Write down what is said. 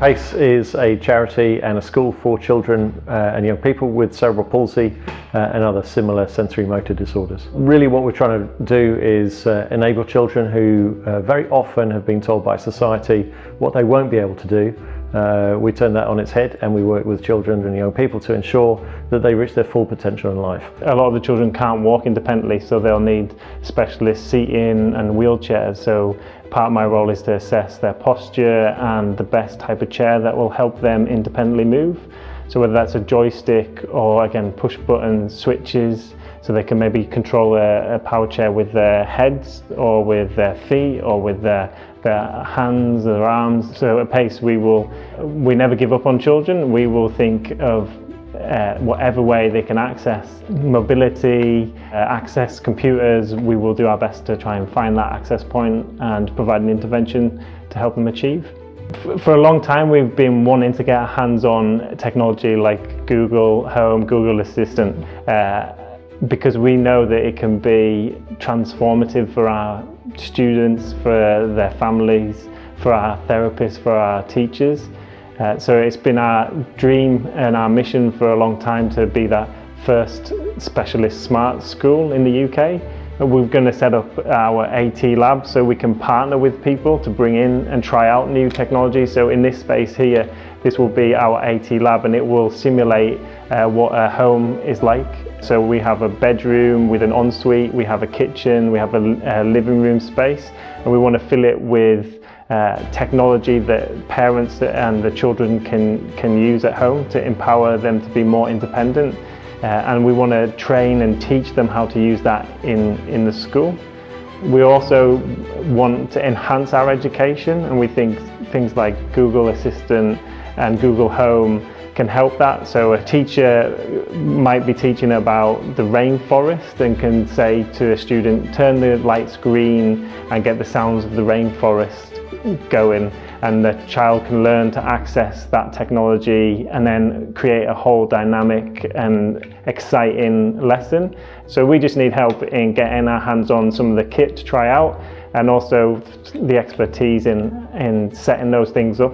PACE is a charity and a school for children and young people with cerebral palsy and other similar sensory motor disorders. Really what we're trying to do is enable children who very often have been told by society what they won't be able to do. We turn that on its head and we work with children and young people to ensure that they reach their full potential in life. A lot of the children can't walk independently, so they'll need specialist seating and wheelchairs. So part of my role is to assess their posture and the best type of chair that will help them independently move. So whether that's a joystick or again push button switches, so they can maybe control a power chair with their heads or with their feet or with their hands or arms. So at PACE we never give up on children. We will think of whatever way they can access mobility, access computers. We will do our best to try and find that access point and provide an intervention to help them achieve. For a long time we've been wanting to get hands-on technology like Google Home, Google Assistant, because we know that it can be transformative for our students, for their families, for our therapists, for our teachers. So it's been our dream and our mission for a long time to be that first specialist smart school in the UK. We're going to set up our AT lab so we can partner with people to bring in and try out new technology. So in this space here, this will be our AT lab and it will simulate what a home is like. So we have a bedroom with an ensuite, we have a kitchen, we have a living room space, and we want to fill it with technology that parents and the children can use at home to empower them to be more independent. And we want to train and teach them how to use that in the school. We also want to enhance our education, and we think things like Google Assistant and Google Home can help that. So a teacher might be teaching about the rainforest and can say to a student, turn the lights green and get the sounds of the rainforest going, and the child can learn to access that technology and then create a whole dynamic and exciting lesson. So we just need help in getting our hands on some of the kit to try out, and also the expertise in setting those things up.